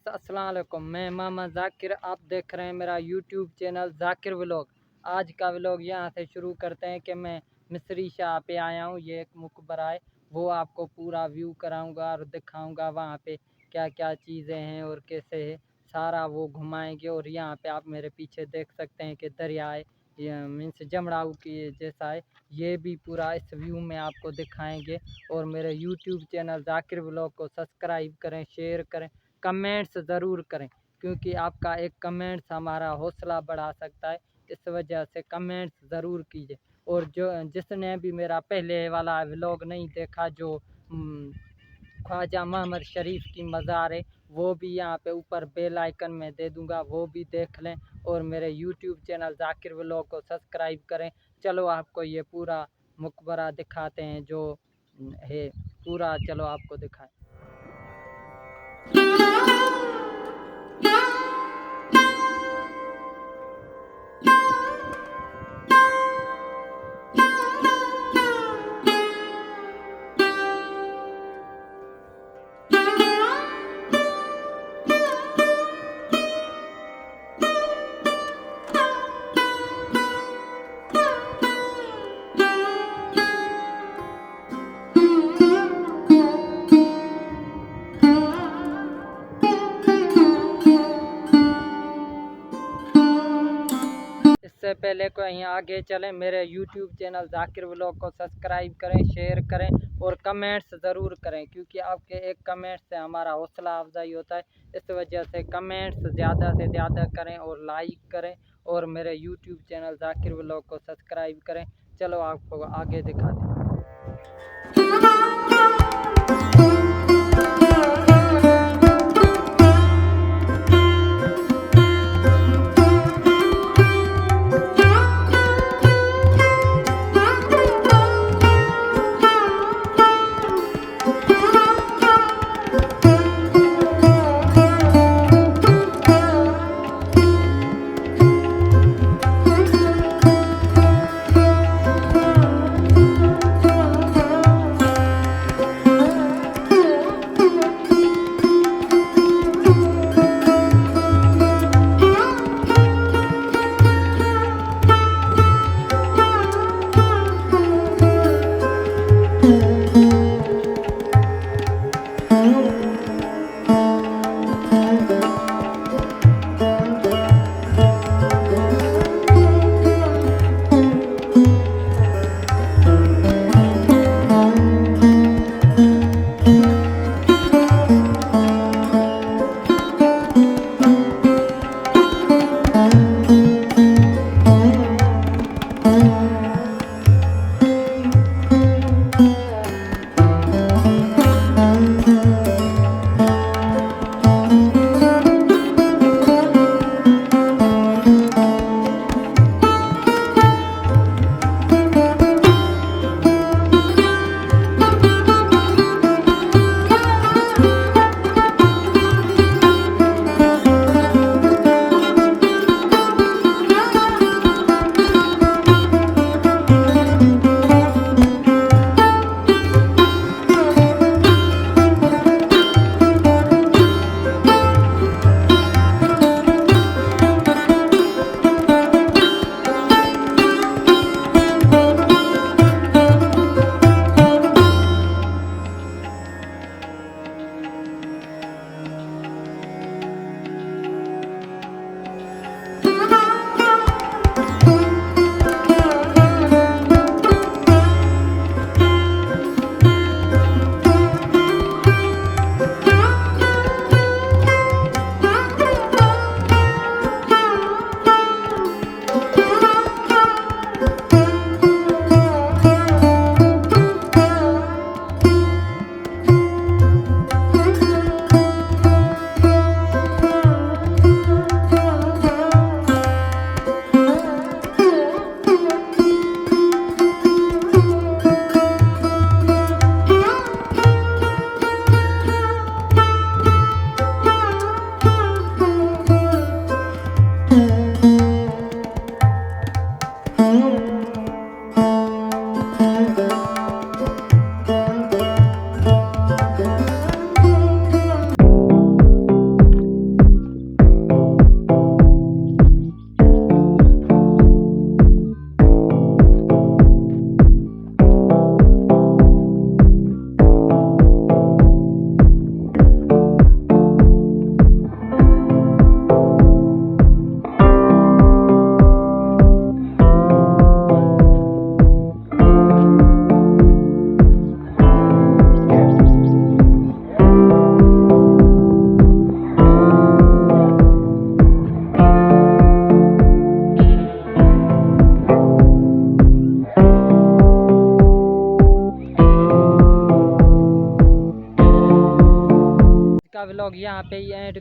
Friends अस्सलाम वालेकुम। मैं मोहम्मद जाकिर, आप देख रहे हैं मेरा यूट्यूब चैनल जाकिर व्लॉग। आज का व्लॉग यहाँ से शुरू करते हैं कि मैं मिस्री शाह पे आया हूँ। ये एक मकबरा है, वो आपको पूरा व्यू कराऊंगा और दिखाऊंगा वहाँ पे क्या क्या चीज़ें हैं और कैसे है, सारा वो घुमाएंगे। और यहाँ पे आप मेरे पीछे देख सकते हैं कि दरिया है, मीन्स जमड़ाऊ की जैसा है। ये भी पूरा इस व्यू में आपको दिखाएंगे। और मेरे यूट्यूब चैनल जाकिर व्लॉग को सब्सक्राइब करें, शेयर करें, कमेंट्स ज़रूर करें, क्योंकि आपका एक कमेंट्स हमारा हौसला बढ़ा सकता है। इस वजह से कमेंट्स ज़रूर कीजिए। और जो जिसने भी मेरा पहले वाला व्लॉग नहीं देखा, जो ख्वाजा मोहम्मद शरीफ की मज़ार है, वो भी यहाँ पे ऊपर बेल आइकन में दे दूँगा, वो भी देख लें। और मेरे यूट्यूब चैनल जाकिर व्लॉग को सब्सक्राइब करें। चलो आपको ये पूरा मकबरा दिखाते हैं जो है पूरा, चलो आपको दिखाएं। इससे पहले कहीं आगे चलें, मेरे YouTube चैनल जाकिर व्लॉग को सब्सक्राइब करें, शेयर करें और कमेंट्स ज़रूर करें, क्योंकि आपके एक कमेंट से हमारा हौसला अफजाई होता है। इस वजह से कमेंट्स ज़्यादा से ज़्यादा करें और लाइक करें और मेरे YouTube चैनल जाकिर व्लॉग को सब्सक्राइब करें। चलो आपको आगे दिखा दें।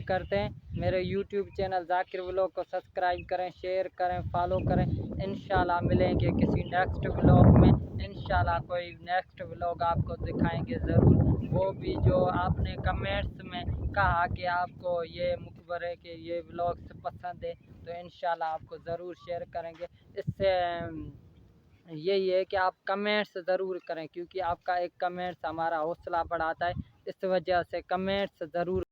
एंड करते हैं। मेरे यूट्यूब चैनल जाकिर व्लॉग को सब्सक्राइब करें, शेयर करें, फॉलो करें। इंशाल्लाह मिलेंगे किसी नेक्स्ट व्लॉग में। इंशाल्लाह कोई नेक्स्ट व्लॉग आपको दिखाएंगे ज़रूर। वो भी जो आपने कमेंट्स में कहा कि आपको ये मुकबरे के ये व्लॉग्स पसंद है, तो इंशाल्लाह आपको ज़रूर शेयर करेंगे। इससे यही है कि आप कमेंट्स ज़रूर करें, क्योंकि आपका एक कमेंट्स हमारा हौसला बढ़ाता है। इस वजह से कमेंट्स ज़रूर